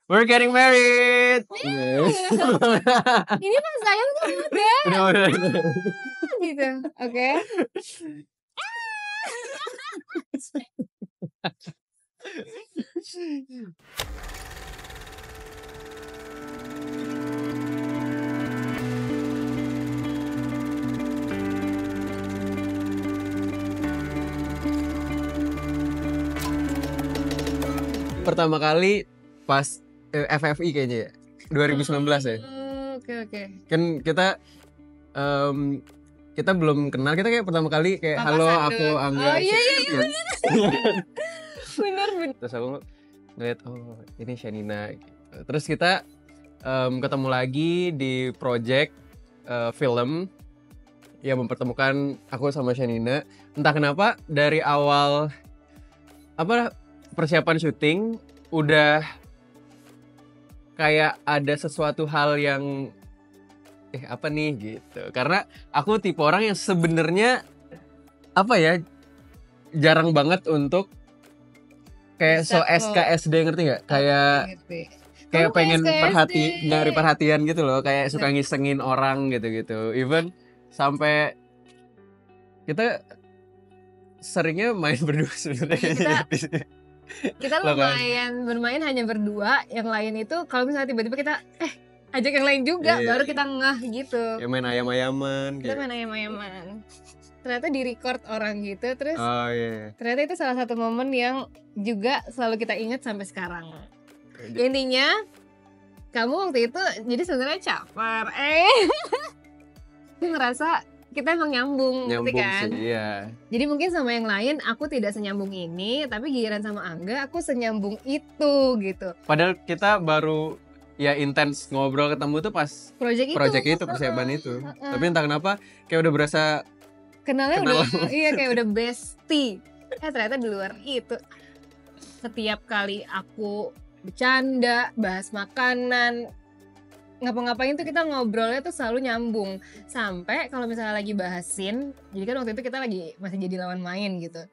We're getting married. Ini Mas sayang tuh Udah. gitu. Oke. Pertama kali pas FFI kayaknya ya, 2019 ya. Oke. Kan kita belum kenal, kita kayak pertama kali kayak halo aku Angga. Oh iya. Bener. Terus aku ngeliat ini Shanina gitu. Terus kita ketemu lagi di project film yang mempertemukan aku sama Shanina. Entah kenapa dari awal persiapan syuting udah kayak ada sesuatu hal yang apa nih gitu. Karena aku tipe orang yang sebenarnya jarang banget untuk kayak SKSD, ngerti nggak? Kayak pengen nyari perhatian gitu loh, kayak suka ngisengin orang gitu. Even sampai kita seringnya main berdua sebenarnya. Kita lumayan bermain hanya berdua, yang lain itu kalau misalnya tiba-tiba kita ajak yang lain juga, baru kita ngeh gitu. Ya main ayam-ayaman. Kita main ayam-ayaman. Ternyata di record orang gitu, terus ternyata itu salah satu momen yang juga selalu kita ingat sampai sekarang. Intinya kamu waktu itu jadi sebenarnya caper. Aku ngerasa kita emang nyambung kan? Sih, iya. Jadi mungkin sama yang lain aku tidak senyambung ini, tapi giliran sama Angga aku senyambung itu gitu. Padahal kita baru intens ngobrol ketemu tuh pas project itu persiapan itu. Tapi entah kenapa kayak udah berasa kenalnya udah kayak udah bestie. Ternyata di luar itu setiap kali aku bercanda, bahas makanan, ngapa-ngapain tuh kita ngobrolnya tuh selalu nyambung. Sampai kalau misalnya lagi bahasin, jadi kan waktu itu kita lagi masih jadi lawan main gitu.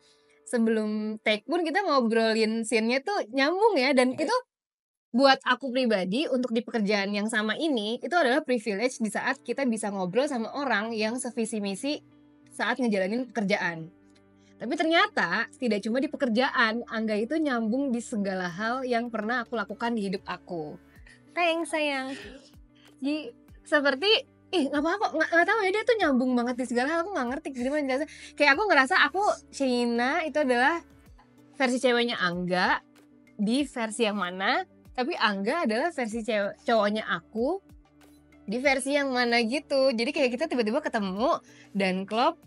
Sebelum take pun kita ngobrolin scene-nya tuh nyambung ya. Dan itu buat aku pribadi untuk di pekerjaan yang sama ini, itu adalah privilege di saat kita bisa ngobrol sama orang yang sevisi misi saat ngejalanin pekerjaan. Tapi ternyata tidak cuma di pekerjaan, Angga itu nyambung di segala hal yang pernah aku lakukan di hidup aku. Thanks sayang. Jadi seperti nggak apa-apa, nggak tahu ya, dia tuh nyambung banget di segala hal. Aku nggak ngerti gimana jelasnya. Kayak aku ngerasa aku Shanina itu adalah versi ceweknya Angga di versi yang mana, tapi Angga adalah versi cowoknya aku di versi yang mana gitu. Jadi kayak kita tiba-tiba ketemu dan klop,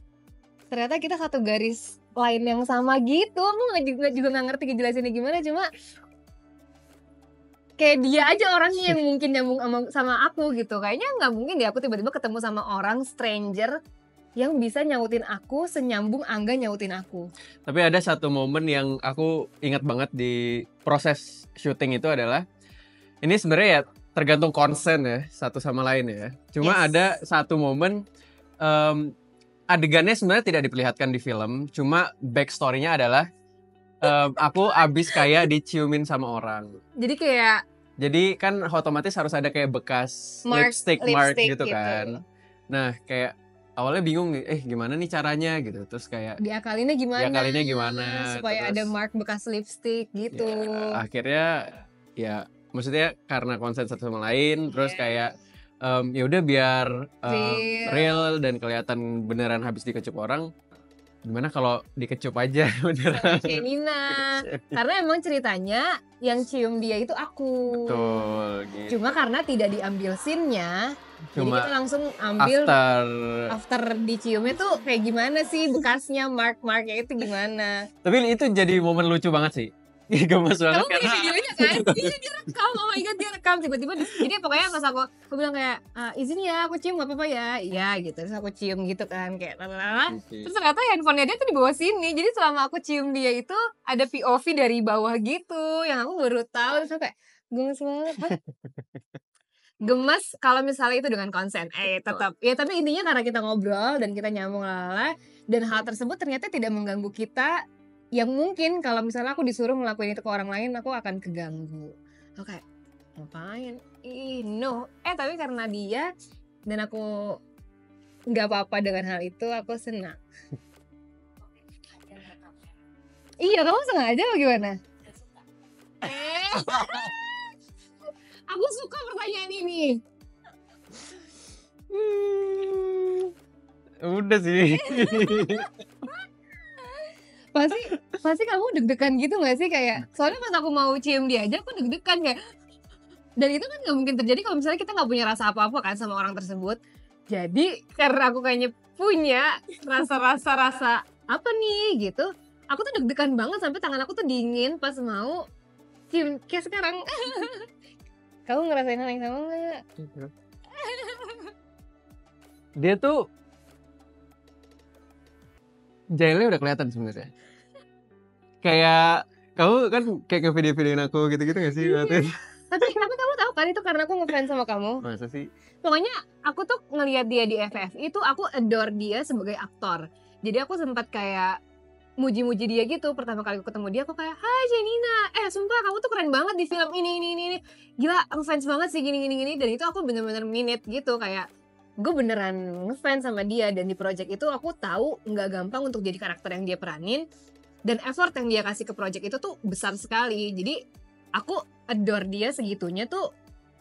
ternyata kita satu garis lain yang sama gitu. Aku juga nggak ngerti ngejelasinnya gimana, cuma kayak dia aja orangnya yang mungkin nyambung sama aku gitu. Kayaknya nggak mungkin deh aku tiba-tiba ketemu sama orang stranger yang bisa nyautin aku senyambung Angga nyautin aku. Tapi ada satu momen yang aku ingat banget di proses syuting itu adalah, ini sebenarnya ya tergantung konsen ya satu sama lain ya. Cuma ada satu momen adegannya sebenarnya tidak diperlihatkan di film, cuma backstory-nya adalah aku abis kayak diciumin sama orang. Jadi kan otomatis harus ada kayak bekas lipstick mark gitu kan. Nah kayak awalnya bingung nih, gimana nih caranya gitu. Terus kayak diakalinnya gimana supaya terus, ada mark bekas lipstick gitu. Ya, akhirnya ya maksudnya karena konsen satu sama lain, terus kayak ya udah biar real dan kelihatan beneran habis dikecup orang, gimana kalau dikecup aja beneran. Shanina. Karena emang ceritanya yang cium dia itu aku. Betul gitu. Cuma karena tidak diambil scene-nya, jadi kita langsung ambil after diciumnya tuh kayak gimana sih bekasnya, mark-marknya itu gimana. Tapi itu jadi momen lucu banget sih. Gemes banget. Kamu punya videonya kan? Iya dia rekam, oh my god dia rekam. Tiba-tiba jadi pokoknya pas aku bilang kayak izin ya aku cium gak apa-apa ya. Iya gitu, terus aku cium gitu kan kayak Terus ternyata handphonenya dia tuh di bawah sini. Jadi selama aku cium dia itu ada POV dari bawah gitu, yang aku baru tahu. Terus kayak gemes banget. Gemes kalau misalnya itu dengan konsen. Tetap ya, tapi intinya karena kita ngobrol dan kita nyambung dan hal tersebut ternyata tidak mengganggu kita. Yang mungkin kalau misalnya aku disuruh ngelakuin itu ke orang lain, aku akan keganggu. Oke. ngapain? No. Tapi karena dia dan aku nggak apa-apa dengan hal itu, aku senang. Iya, kamu sengaja apa gimana? Aku suka pertanyaan ini. Udah sih. pasti kamu deg-degan gitu nggak sih, kayak soalnya pas aku mau cium dia aja aku deg-degan kayak, dan itu kan nggak mungkin terjadi kalau misalnya kita nggak punya rasa apa-apa kan sama orang tersebut. Jadi karena aku kayaknya punya rasa apa nih gitu, aku tuh deg-degan banget sampai tangan aku tuh dingin pas mau cium kayak sekarang. Kamu ngerasain hal yang sama nggak? Dia tuh jailnya udah kelihatan sebenarnya. Kayak kamu kan kayak nge-video-videoin aku gitu-gitu gak sih? Tapi kamu tahu kan itu karena aku ngefans sama kamu. Masa sih? Pokoknya aku tuh ngelihat dia di FFI itu aku adore dia sebagai aktor. Jadi aku sempat kayak muji-muji dia gitu. Pertama kali aku ketemu dia aku kayak, "Hai Janina, sumpah kamu tuh keren banget di film ini. Gila, ngefans banget sih gini." Dan itu aku bener-bener minute gitu, kayak gue beneran ngefans sama dia. Dan di project itu aku tahu nggak gampang untuk jadi karakter yang dia peranin, dan effort yang dia kasih ke project itu tuh besar sekali. Jadi aku adore dia segitunya tuh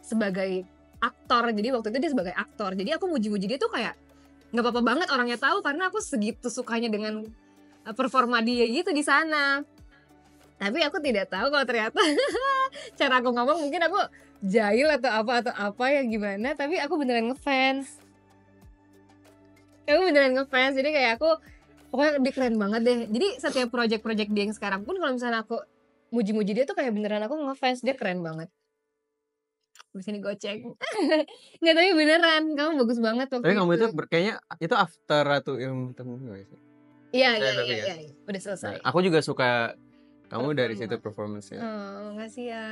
sebagai aktor. Jadi waktu itu dia sebagai aktor, jadi aku muji-muji dia tuh kayak nggak apa-apa banget orangnya tahu, karena aku segitu sukanya dengan performa dia gitu di sana. Tapi aku tidak tahu kalau ternyata cara aku ngomong mungkin aku jahil atau apa yang gimana, tapi aku beneran ngefans. Jadi kayak aku pokoknya dia keren banget deh. Jadi setiap project-project dia yang sekarang pun kalau misalnya aku muji-muji dia tuh kayak beneran aku ngefans, dia keren banget. Abis ini goceng. Nggak, tapi beneran kamu bagus banget waktu Tapi itu. kamu itu kayaknya itu after Ratu Ilmu Temu gak sih? Iya, udah Nah, selesai. aku juga suka kamu dari situ performance-nya. Oh, makasih ya.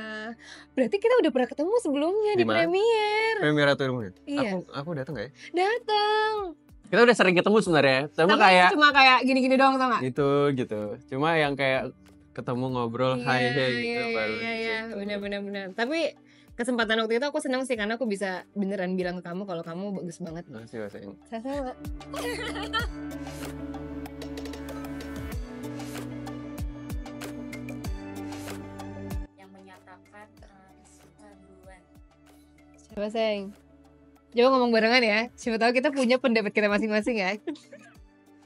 Berarti kita udah pernah ketemu sebelumnya di Di mana? premier. Premier Ratu Ilmu ya? Iya. Aku datang gak ya? Datang. Kita udah sering ketemu sebenarnya. Tapi cuma kayak gini-gini doang, tau gak? Gitu. Cuma yang kayak ketemu ngobrol hai gitu baru. Iya, benar. Tapi kesempatan waktu itu aku senang sih karena aku bisa beneran bilang ke kamu kalau kamu bagus banget. Makasih sayang. Sama-sama. Yang menyatakan suka duluan. Siapa sayang? Coba ngomong barengan ya. Siapa tahu kita punya pendapat kita masing-masing ya.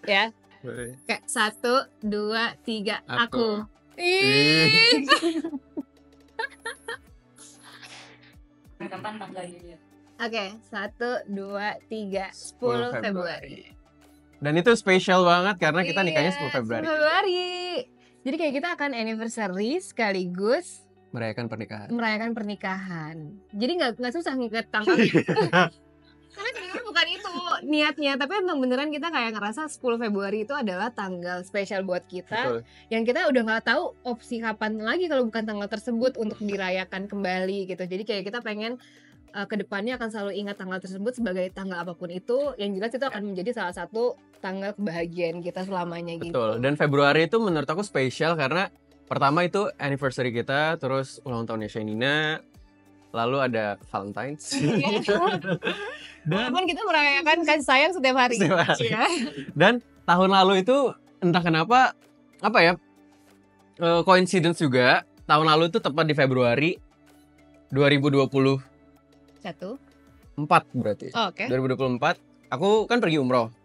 Ya. Boleh. Kayak 1, 2, 3 aku. Kapan tanggalnya? Oke, 1, 2, 3 10 Februari. Dan itu spesial banget karena kita nikahnya 10 Februari. 10 Februari. Jadi kayak kita akan anniversary sekaligus merayakan pernikahan. Jadi nggak susah ngikat tanggal. Karena sebenarnya bukan itu niatnya, tapi emang beneran kita kayak ngerasa 10 Februari itu adalah tanggal spesial buat kita. Betul. Yang kita udah nggak tahu opsi kapan lagi kalau bukan tanggal tersebut untuk dirayakan kembali gitu. Jadi kayak kita pengen kedepannya akan selalu ingat tanggal tersebut sebagai tanggal apapun itu. Yang jelas itu akan menjadi salah satu tanggal kebahagiaan kita selamanya gitu. Betul. Dan Februari itu menurut aku spesial karena pertama itu anniversary kita, terus ulang tahunnya Shenina, lalu ada Valentine's. Dan walaupun kita merayakan kasih sayang setiap hari. Ya. Dan tahun lalu itu entah kenapa coincidence juga, tahun lalu itu tepat di Februari 2024 berarti. Oh, oke. 2024 aku kan pergi umroh.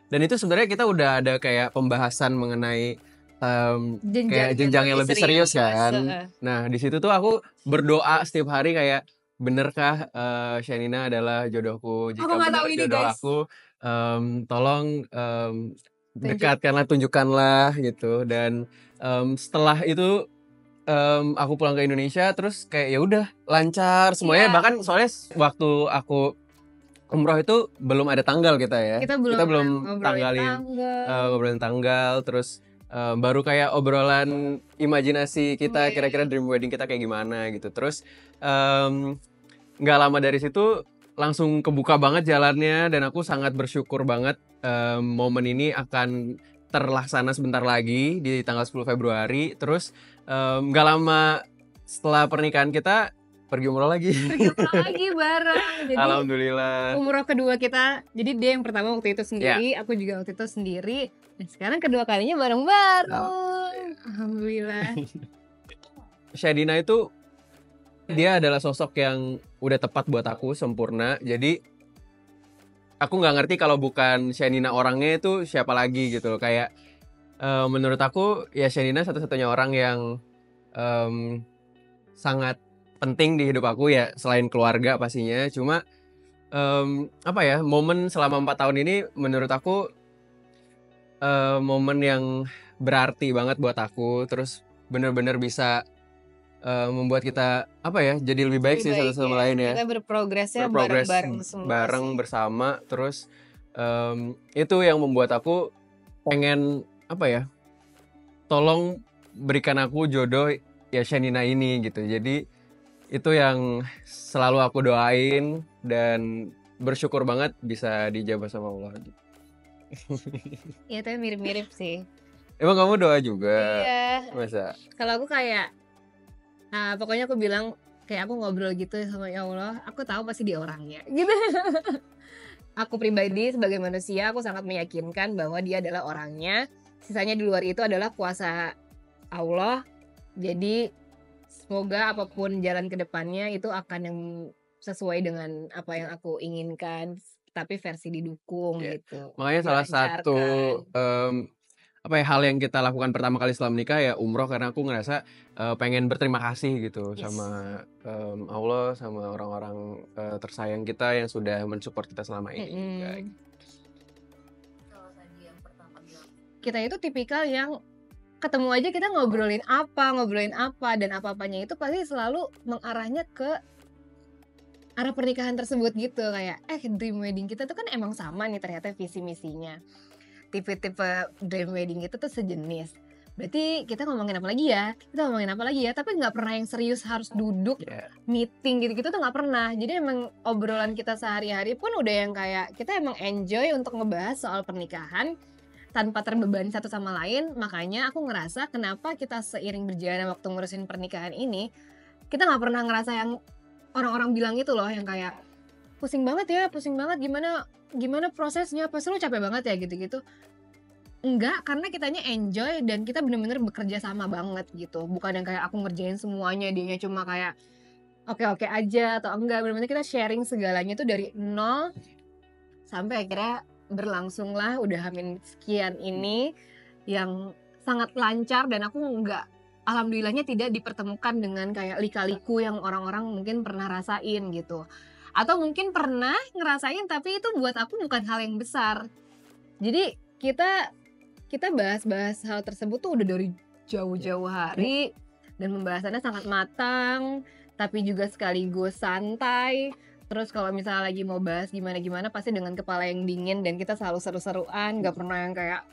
Dan itu sebenarnya kita udah ada kayak pembahasan mengenai kayak jenjang yang lebih serius kan. Nah, di situ tuh aku berdoa setiap hari kayak, benerkah Shenina adalah jodohku? Jika benar jodoh aku, tolong dekatkanlah, tunjukkanlah gitu. Dan setelah itu aku pulang ke Indonesia, terus kayak ya udah lancar semuanya. Bahkan soalnya waktu aku umroh itu belum ada tanggal kita ya. Kita belum ngobrolin tanggal, terus baru kayak obrolan imajinasi kita, kira-kira dream wedding kita kayak gimana gitu. Terus nggak lama dari situ langsung kebuka banget jalannya, dan aku sangat bersyukur banget momen ini akan terlaksana sebentar lagi di tanggal 10 Februari. Terus nggak lama setelah pernikahan kita pergi umroh lagi. pergi umroh lagi bareng. Jadi Alhamdulillah. umroh kedua kita, jadi dia yang pertama waktu itu sendiri, aku juga waktu itu sendiri. Dan sekarang kedua kalinya bareng-bareng. Alhamdulillah. Shadina itu dia adalah sosok yang udah tepat buat aku, sempurna. Jadi aku nggak ngerti kalau bukan Shadina orangnya itu siapa lagi gitu loh. Kayak menurut aku ya Shadina satu-satunya orang yang sangat penting di hidup aku ya, selain keluarga pastinya. Cuma apa ya, momen selama 4 tahun ini menurut aku momen yang berarti banget buat aku. Terus bener-bener bisa membuat kita apa ya, jadi lebih baik sih Lebih satu baik sama lain ya. Kita berprogresnya Berprogres bareng-bareng semua bareng sih. bersama. Terus itu yang membuat aku pengen apa ya, tolong berikan aku jodoh ya Shanina ini gitu. Jadi itu yang selalu aku doain dan bersyukur banget bisa dijabah sama Allah. Iya, tapi mirip-mirip sih. Emang kamu doa juga? Iya. Masa? Kalau aku kayak, pokoknya aku bilang kayak aku ngobrol gitu sama ya Allah, aku tahu pasti dia orangnya, gitu. Aku pribadi sebagai manusia, aku sangat meyakinkan bahwa dia adalah orangnya. Sisanya di luar itu adalah kuasa Allah. Jadi semoga apapun jalan ke depannya itu akan yang sesuai dengan apa yang aku inginkan, tapi versi didukung Iya. gitu. Makanya salah satu Dilancarkan. apa ya, hal yang kita lakukan pertama kali setelah menikah ya umroh, karena aku ngerasa pengen berterima kasih gitu Yes. sama Allah, sama orang-orang tersayang kita yang sudah mensupport kita selama ini juga. Kalau tadi yang pertama bilang Kita itu tipikal yang ketemu aja kita ngobrolin apa, dan apa-apanya itu pasti selalu mengarahnya ke arah pernikahan tersebut gitu. Kayak dream wedding kita tuh kan emang sama nih ternyata visi misinya. Tipe-tipe dream wedding itu tuh sejenis. Berarti kita ngomongin apa lagi ya? Tapi nggak pernah yang serius harus duduk Ya, meeting gitu-gitu tuh nggak pernah. Jadi emang obrolan kita sehari-hari pun udah yang kayak kita emang enjoy untuk ngebahas soal pernikahan tanpa terbebani satu sama lain. Makanya aku ngerasa kenapa kita seiring berjalannya waktu ngurusin pernikahan ini, kita nggak pernah ngerasa yang orang-orang bilang itu loh, yang kayak pusing banget gimana prosesnya, pasti lu capek banget ya gitu-gitu. Enggak, karena kitanya enjoy dan kita bener-bener bekerja sama banget gitu. Bukan yang kayak aku ngerjain semuanya, dianya cuma kayak oke-oke aja atau enggak. Bener-bener kita sharing segalanya tuh dari nol sampai akhirnya berlangsung lah udah hamin sekian ini yang sangat lancar. Dan aku enggak, alhamdulillahnya tidak dipertemukan dengan kayak lika-liku yang orang-orang mungkin pernah rasain gitu. Atau mungkin pernah ngerasain tapi itu buat aku bukan hal yang besar. Jadi kita bahas-bahas hal tersebut tuh udah dari jauh-jauh hari dan pembahasannya sangat matang tapi juga sekaligus santai. Terus kalau misalnya lagi mau bahas gimana-gimana pasti dengan kepala yang dingin dan kita selalu seru-seruan, gak pernah yang kayak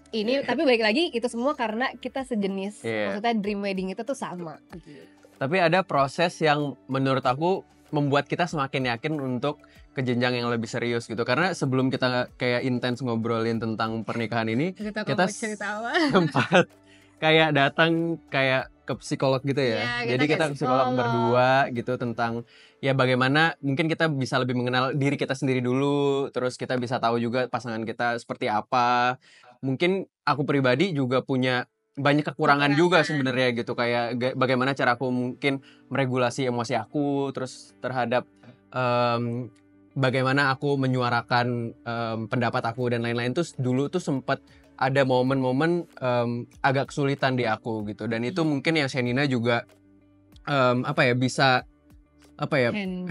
ini. Tapi balik lagi itu semua karena kita sejenis. Maksudnya dream wedding itu tuh sama gitu. tapi ada proses yang menurut aku membuat kita semakin yakin untuk ke jenjang yang lebih serius gitu. Karena sebelum kita kayak intens ngobrolin tentang pernikahan ini, Cerita kita cerita apa? sempat kayak datang kayak ke psikolog gitu ya. Iya, Jadi kita kita ke ke psikolog psikolog. berdua gitu tentang ya bagaimana mungkin kita bisa lebih mengenal diri kita sendiri dulu, terus kita bisa tahu juga pasangan kita seperti apa. Mungkin aku pribadi juga punya banyak kekurangan juga sebenarnya gitu, kayak bagaimana cara aku mungkin meregulasi emosi aku, terus terhadap bagaimana aku menyuarakan pendapat aku dan lain-lain. Tuh dulu tuh sempat ada momen-momen agak kesulitan di aku gitu, dan itu mungkin yang Shenina juga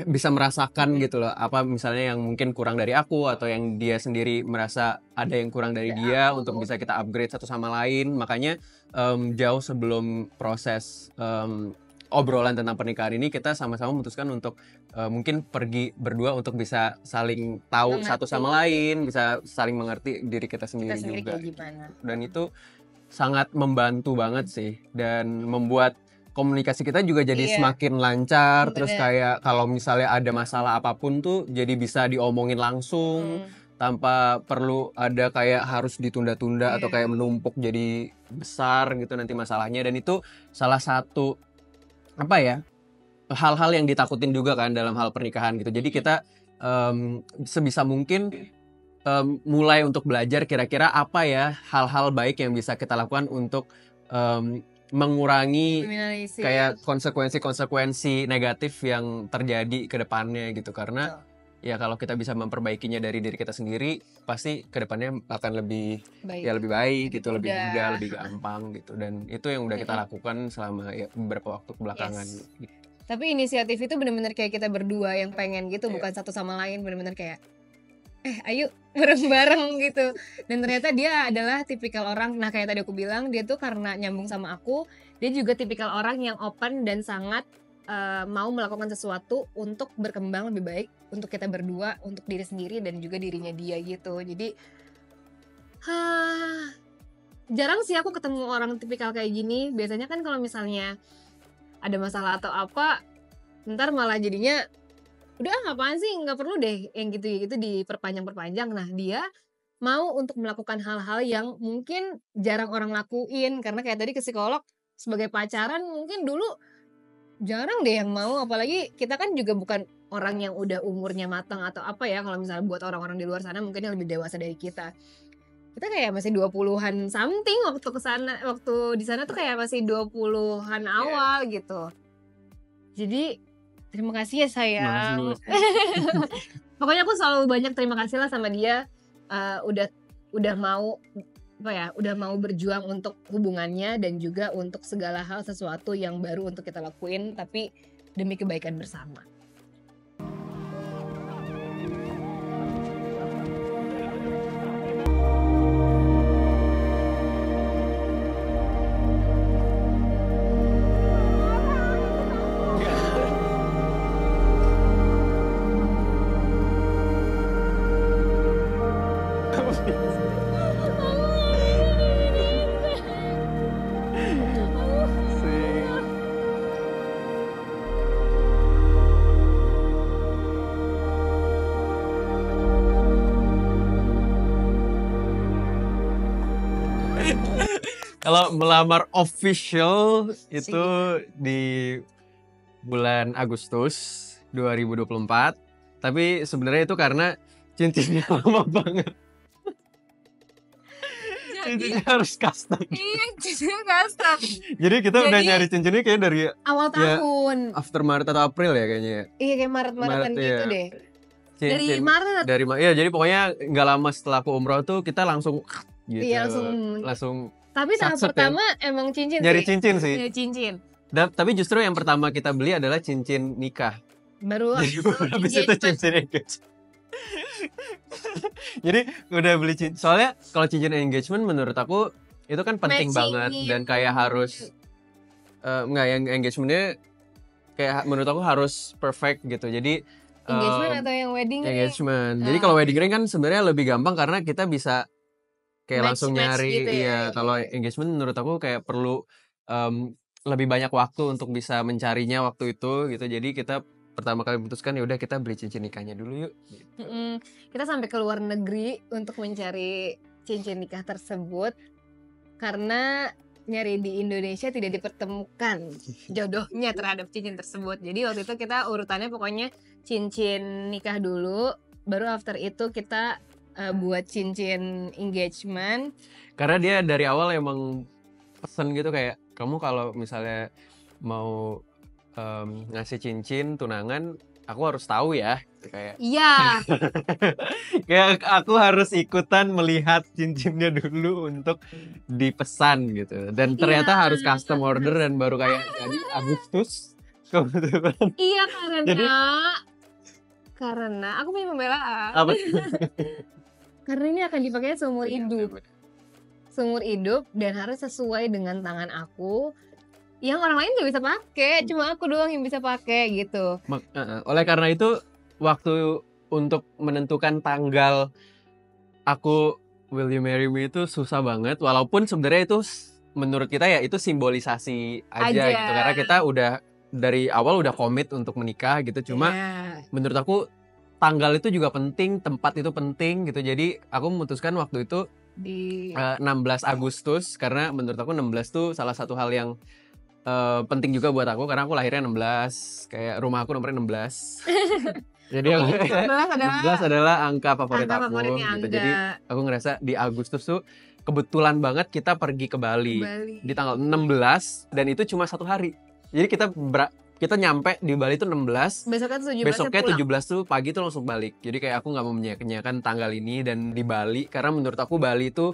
bisa merasakan gitu loh, apa misalnya yang mungkin kurang dari aku atau yang dia sendiri merasa ada yang kurang dari dia untuk bisa kita upgrade satu sama lain. Makanya jauh sebelum proses obrolan tentang pernikahan ini, kita sama-sama memutuskan untuk mungkin pergi berdua untuk bisa saling tahu satu sama lain, bisa saling mengerti diri kita sendiri juga. Dan itu sangat membantu banget sih, dan membuat komunikasi kita juga jadi semakin lancar. Terus kayak kalau misalnya ada masalah apapun tuh jadi bisa diomongin langsung tanpa perlu ada kayak harus ditunda-tunda atau kayak menumpuk jadi besar gitu nanti masalahnya. Dan itu salah satu hal-hal yang ditakutin juga kan dalam hal pernikahan gitu. Jadi kita sebisa mungkin mulai untuk belajar kira-kira apa ya hal-hal baik yang bisa kita lakukan untuk mengurangi Kriminalisir. kayak konsekuensi negatif yang terjadi ke depannya gitu. Karena ya kalau kita bisa memperbaikinya dari diri kita sendiri, pasti ke depannya akan lebih baik. ya lebih baik gitu, lebih Mudah. mudah, lebih gampang gitu. Dan itu yang udah kita lakukan selama ya beberapa waktu belakangan gitu. Tapi inisiatif itu bener-bener kayak kita berdua yang pengen gitu, bukan satu sama lain, bener-bener kayak ayo bareng-bareng gitu. Dan ternyata dia adalah tipikal orang, nah kayak tadi aku bilang, dia tuh karena nyambung sama aku, dia juga tipikal orang yang open dan sangat mau melakukan sesuatu untuk berkembang lebih baik untuk kita berdua, untuk diri sendiri dan juga dirinya dia gitu. Jadi jarang sih aku ketemu orang tipikal kayak gini. Biasanya kan kalau misalnya ada masalah atau apa, ntar malah jadinya udah ngapain sih, nggak perlu deh yang gitu-gitu diperpanjang-perpanjang. Nah dia mau untuk melakukan hal-hal yang mungkin jarang orang lakuin, karena kayak tadi ke psikolog sebagai pacaran mungkin dulu jarang deh yang mau, apalagi kita kan juga bukan orang yang udah umurnya matang atau apa ya. Kalau misalnya buat orang-orang di luar sana mungkin yang lebih dewasa dari kita kayak masih 20-an something waktu kesana, waktu di sana tuh kayak masih 20-an awal gitu. Jadi terima kasih ya sayang. Pokoknya aku selalu banyak terima kasih lah sama dia, udah mau udah mau berjuang untuk hubungannya dan juga untuk segala hal sesuatu yang baru untuk kita lakuin, tapi demi kebaikan bersama. Kalau melamar official itu di bulan Agustus 2024. Tapi sebenarnya itu karena cincinnya lama banget. Cincinnya harus custom. Iya, cincinnya custom. Jadi kita udah nyari cincinnya kayak dari awal tahun. After Maret atau April ya kayaknya. Iya kayak Maret-Maretan gitu deh. Dari Maret. Iya, jadi pokoknya nggak lama setelah aku umroh tuh kita langsung gitu. Iya, langsung. Tapi tahap pertama emang cincin nyari sih. Cincin sih. Nyari cincin. Tapi justru yang pertama kita beli adalah cincin nikah. Baru habis itu cincin engagement. Jadi udah beli cincin. Soalnya kalau cincin engagement menurut aku itu kan penting banget dan kayak harus yang engagementnya kayak menurut aku harus perfect gitu. Jadi engagement atau yang wedding ring? Engagement. Jadi kalau wedding ring kan sebenarnya lebih gampang karena kita bisa kayak langsung nyari gitu ya. Kalau engagement menurut aku kayak perlu lebih banyak waktu untuk bisa mencarinya waktu itu gitu. Jadi kita pertama kali memutuskan ya udah kita beli cincin nikahnya dulu yuk. Gitu. Kita sampai ke luar negeri untuk mencari cincin nikah tersebut karena nyari di Indonesia tidak dipertemukan jodohnya terhadap cincin tersebut. Jadi waktu itu kita urutannya pokoknya cincin nikah dulu, baru after itu kita buat cincin engagement. Karena dia dari awal emang pesen gitu kayak kamu kalau misalnya mau ngasih cincin tunangan aku harus tahu ya kayak iya. Kayak aku harus ikutan melihat cincinnya dulu untuk dipesan gitu dan ternyata harus custom order dan baru kayak jadi Agustus kebetulan. Iya karena aku punya pembelaan. Apa? Karena ini akan dipakai seumur hidup dan harus sesuai dengan tangan aku. Yang orang lain gak bisa pakai, cuma aku doang yang bisa pakai gitu. Oleh karena itu waktu untuk menentukan tanggal aku will you marry me itu susah banget. Walaupun sebenarnya itu menurut kita ya itu simbolisasi aja. Gitu. Karena kita udah dari awal udah komit untuk menikah gitu. Cuma menurut aku tanggal itu juga penting, tempat itu penting gitu. Jadi aku memutuskan waktu itu di 16 Agustus karena menurut aku 16 tuh salah satu hal yang penting juga buat aku karena aku lahirnya 16, kayak rumah aku nomornya 16. Jadi 16 adalah angka favorit angka aku favoritnya gitu. Angga. Jadi aku ngerasa di Agustus tuh kebetulan banget kita pergi ke Bali di tanggal 16 dan itu cuma 1 hari. Jadi kita nyampe di Bali tuh 16. Besoknya 17 tuh pagi tuh langsung balik. Jadi kayak aku nggak mau menyia-nyiakan tanggal ini dan di Bali karena menurut aku Bali itu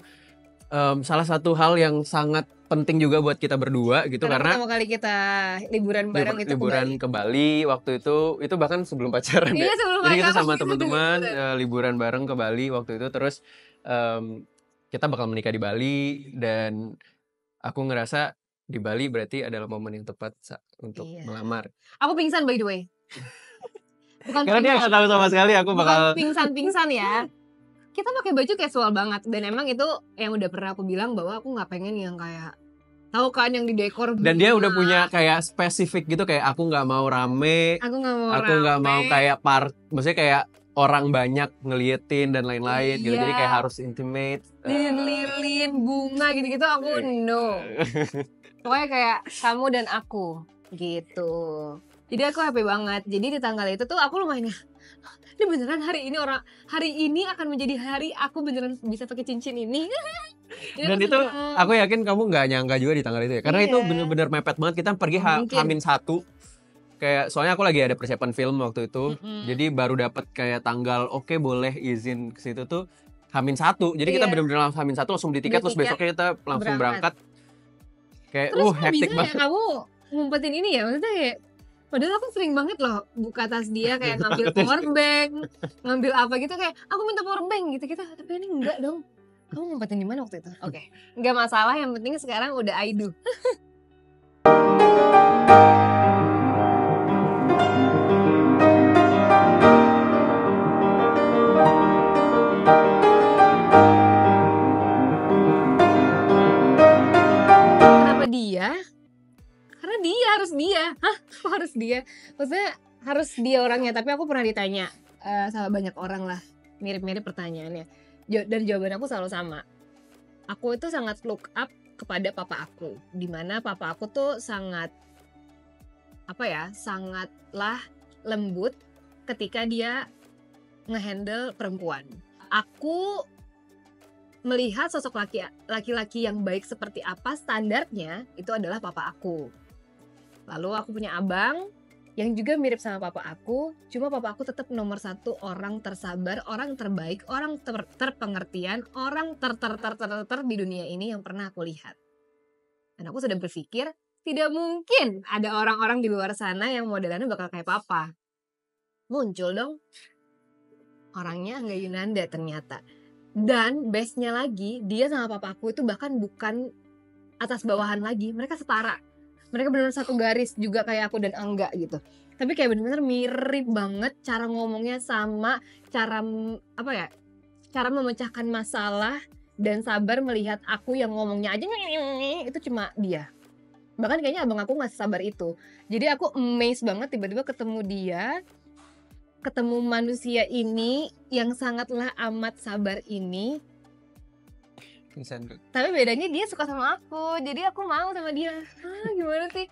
salah satu hal yang sangat penting juga buat kita berdua gitu karena pertama kali kita liburan bareng itu ke Bali waktu itu bahkan sebelum pacaran ya. Jadi kita sama teman-teman liburan bareng ke Bali waktu itu terus kita bakal menikah di Bali dan aku ngerasa di Bali berarti adalah momen yang tepat untuk melamar. Aku pingsan by the way. Karena dia nggak tahu sama sekali aku bakal pingsan ya. Kita pakai baju casual banget dan emang itu yang udah pernah aku bilang bahwa aku nggak pengen yang kayak tahu kan yang di dekor dan dia udah punya kayak spesifik gitu kayak aku nggak mau rame, aku nggak mau kayak maksudnya kayak orang banyak ngeliatin dan lain-lain gitu jadi kayak harus intimate, lilin bunga gitu-gitu aku no. Pokoknya kayak kamu dan aku gitu. Jadi aku happy banget. Jadi di tanggal itu tuh aku lumayan ini beneran hari ini akan menjadi hari aku beneran bisa pakai cincin ini. Dan itu aku yakin kamu nggak nyangka juga di tanggal itu ya. Karena itu bener-bener mepet banget kita pergi H-1. Kayak soalnya aku lagi ada persiapan film waktu itu. Jadi baru dapat kayak tanggal oke, boleh izin ke situ tuh H-1. Jadi kita bener-bener langsung H-1 langsung beli tiket terus besoknya kita langsung berangkat. Kayak hektik banget. Kamu ngumpetin ini ya maksudnya kayak padahal aku sering banget loh buka tas dia kayak ngambil power bank, ngambil apa gitu kayak aku minta power bank gitu tapi ini enggak dong. Kamu ngumpetin di mana waktu itu? Oke. Enggak masalah, yang penting sekarang udah I do. Kenapa dia? Karena dia harus dia. Hah? Kok harus dia? Maksudnya harus dia orangnya. Tapi aku pernah ditanya sama banyak orang lah. Mirip-mirip pertanyaannya. Dan jawaban aku selalu sama. Aku itu sangat look up kepada papa aku. Dimana papa aku tuh sangatlah lembut ketika dia ngehandle perempuan. Aku melihat sosok laki-laki yang baik seperti apa standarnya itu adalah papa aku. Lalu aku punya abang yang juga mirip sama papa aku, cuma papa aku tetap nomor 1 orang tersabar, orang terbaik, orang terpengertian, orang ter di dunia ini yang pernah aku lihat. Dan aku sudah berpikir tidak mungkin ada orang-orang di luar sana yang modelannya bakal kayak papa. Muncul dong orangnya Angga Yunanda ternyata. Dan bestnya lagi dia sama papa aku itu bahkan bukan atas bawahan lagi, mereka setara. Mereka benar-benar satu garis juga kayak aku dan Angga gitu. Tapi kayak benar-benar mirip banget cara ngomongnya sama cara memecahkan masalah dan sabar melihat aku yang ngomongnya aja itu cuma dia. Bahkan kayaknya abang aku nggak sabar itu. Jadi aku amazed banget tiba-tiba ketemu dia, ketemu manusia ini yang sangatlah amat sabar ini. Tapi bedanya dia suka sama aku, jadi aku mau sama dia. Gimana sih?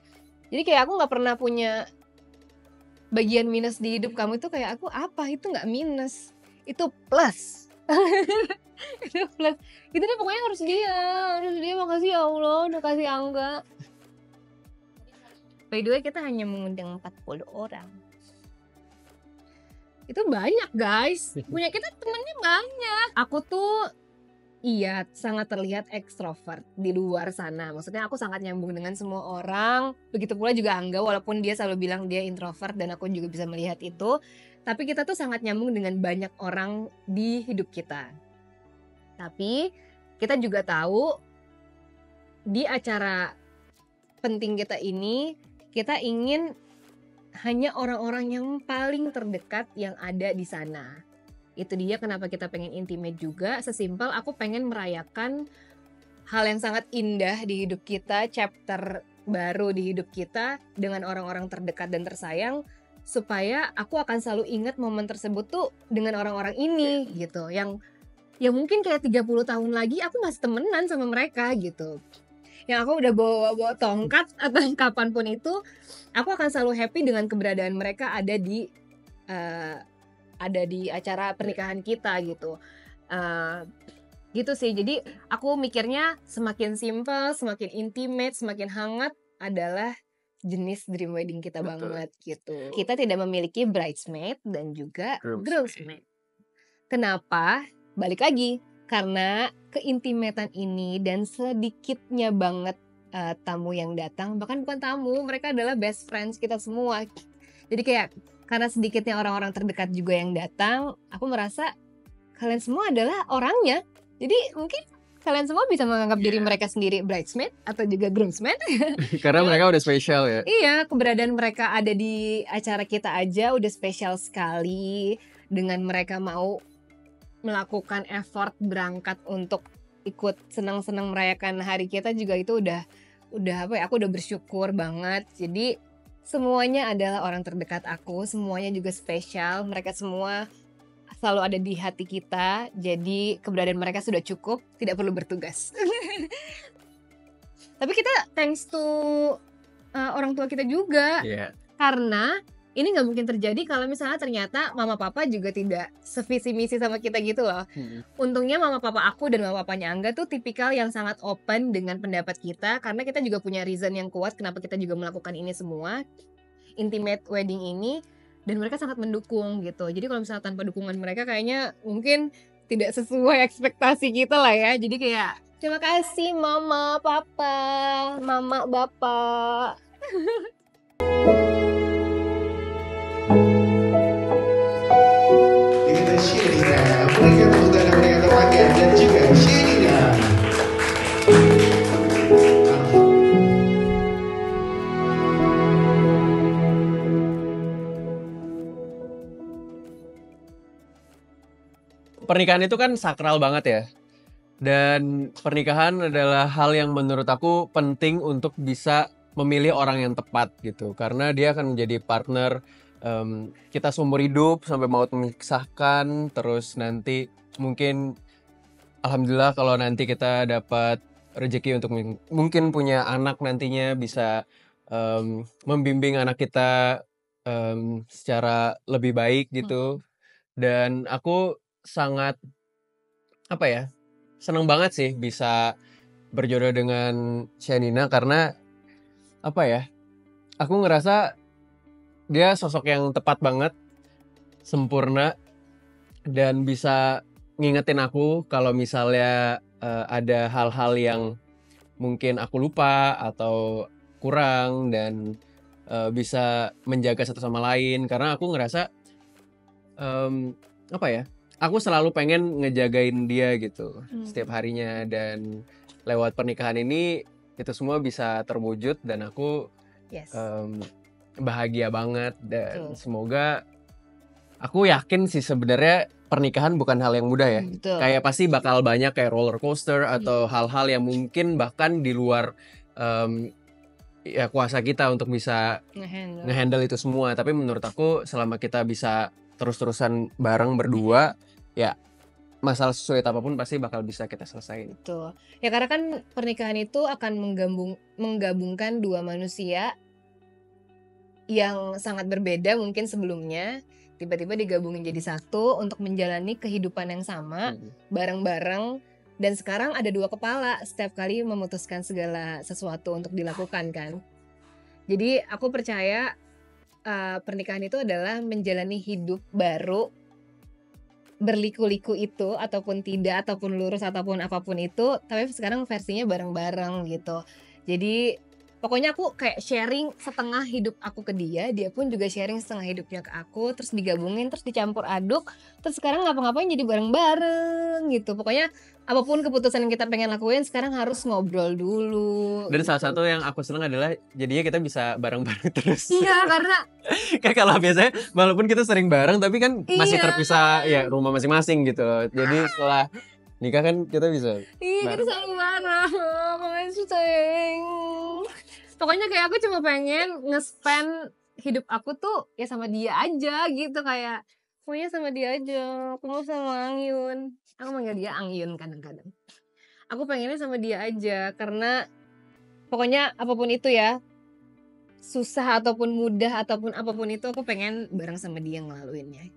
Jadi kayak aku nggak pernah punya bagian minus di hidup kamu itu kayak aku apa itu nggak minus, itu plus. Itu plus. Itu deh pokoknya harus dia. Makasih ya Allah udah kasih Angga. By the way kita hanya mengundang 40 orang. Itu banyak guys. Punya kita temennya banyak. Aku tuh iya, sangat terlihat ekstrovert di luar sana. Maksudnya aku sangat nyambung dengan semua orang. Begitu pula juga Angga, walaupun dia selalu bilang dia introvert dan aku juga bisa melihat itu. Tapi kita tuh sangat nyambung dengan banyak orang di hidup kita. Tapi kita juga tahu di acara penting kita ini, kita ingin hanya orang-orang yang paling terdekat yang ada di sana. Itu dia kenapa kita pengen intimate juga. Sesimpel aku pengen merayakan hal yang sangat indah di hidup kita, chapter baru di hidup kita dengan orang-orang terdekat dan tersayang, supaya aku akan selalu ingat momen tersebut tuh dengan orang-orang ini gitu. Yang mungkin kayak 30 tahun lagi aku masih temenan sama mereka gitu. yang aku udah bawa tongkat atau kapanpun itu, aku akan selalu happy dengan keberadaan mereka eh, ada di acara pernikahan kita gitu. Eh, gitu sih. Jadi aku mikirnya semakin simple, semakin intimate, semakin hangat adalah jenis dream wedding kita Betul. banget gitu. Kita tidak memiliki bridesmaid dan juga Groomsmaid. groomsmaid. Kenapa? Balik lagi karena keintimatan ini dan sedikitnya banget tamu yang datang, bahkan bukan tamu, mereka adalah best friends kita semua. Jadi kayak karena sedikitnya orang-orang terdekat juga yang datang, aku merasa kalian semua adalah orangnya. Jadi mungkin kalian semua bisa menganggap diri mereka sendiri bridesmaid atau juga groomsmaid. Karena mereka udah spesial ya. Iya, keberadaan mereka ada di acara kita aja udah spesial sekali. Dengan mereka mau melakukan effort berangkat untuk ikut senang-senang merayakan hari kita juga itu udah apa ya, aku udah bersyukur banget. Jadi semuanya adalah orang terdekat aku, semuanya juga spesial, mereka semua selalu ada di hati kita. Jadi keberadaan mereka sudah cukup, tidak perlu bertugas. Tapi kita thanks to orang tua kita juga. Iya. Karena ini nggak mungkin terjadi kalau misalnya ternyata mama papa juga tidak sevisi misi sama kita gitu loh. Untungnya mama papa aku dan mama papanya Angga tuh tipikal yang sangat open dengan pendapat kita, karena kita juga punya reason yang kuat kenapa kita juga melakukan ini semua, intimate wedding ini, dan mereka sangat mendukung gitu. Jadi kalau misalnya tanpa dukungan mereka kayaknya mungkin tidak sesuai ekspektasi kita lah ya. Jadi kayak terima kasih mama, papa, mama, bapak. Dengan Sherina, berikan tepuk tangan mereka temankan dan juga Sherina. Pernikahan itu kan sakral banget ya. Dan pernikahan adalah hal yang menurut aku penting untuk bisa memilih orang yang tepat gitu. Karena dia akan menjadi partner kita seumur hidup sampai maut memisahkan. Terus nanti mungkin alhamdulillah kalau nanti kita dapat rezeki untuk mungkin punya anak nantinya, bisa membimbing anak kita secara lebih baik gitu. Dan aku sangat apa ya, seneng banget sih bisa berjodoh dengan Shanina karena apa ya, aku ngerasa dia sosok yang tepat banget, sempurna, dan bisa ngingetin aku kalau misalnya ada hal-hal yang mungkin aku lupa atau kurang, dan bisa menjaga satu sama lain. Karena aku ngerasa apa ya, aku selalu pengen ngejagain dia gitu setiap harinya, dan lewat pernikahan ini itu semua bisa terwujud dan aku Yes. bahagia banget. Dan Betul. semoga, aku yakin sih sebenarnya pernikahan bukan hal yang mudah ya. Betul. Kayak pasti bakal banyak kayak roller coaster atau hal-hal yang mungkin bahkan di luar ya kuasa kita untuk bisa ngehandle itu semua. Tapi menurut aku selama kita bisa terus-terusan bareng berdua, ya masalah sesulit apapun pasti bakal bisa kita selesaiin. Betul. Ya karena kan pernikahan itu akan menggabungkan dua manusia yang sangat berbeda mungkin sebelumnya, tiba-tiba digabungin jadi satu untuk menjalani kehidupan yang sama bareng-bareng. Dan sekarang ada dua kepala setiap kali memutuskan segala sesuatu untuk dilakukan kan. Jadi aku percaya pernikahan itu adalah menjalani hidup baru, berliku-liku itu ataupun tidak, ataupun lurus ataupun apapun itu, tapi sekarang versinya bareng-bareng gitu. Jadi pokoknya aku kayak sharing setengah hidup aku ke dia, dia pun juga sharing setengah hidupnya ke aku, terus digabungin, terus dicampur aduk, terus sekarang ngapa-ngapain jadi bareng-bareng gitu. Pokoknya apapun keputusan yang kita pengen lakuin sekarang harus ngobrol dulu. Dan salah gitu. satu yang aku seneng adalah jadinya kita bisa bareng-bareng terus. Iya, karena Kayak kalau biasanya walaupun kita sering bareng tapi kan masih Iya. terpisah ya rumah masing-masing gitu loh. Jadi setelah nikah kan kita bisa iya kita selalu bareng. Makasih sayang. Pokoknya kayak aku cuma pengen nge-spend hidup aku tuh ya sama dia aja gitu, kayak pokoknya sama dia aja. Aku mau sama Angyun. Aku manggil dia Angyun kadang-kadang. Aku pengennya sama dia aja karena Pokoknya apapun itu ya, susah ataupun mudah ataupun apapun itu, aku pengen bareng sama dia ngelaluinnya.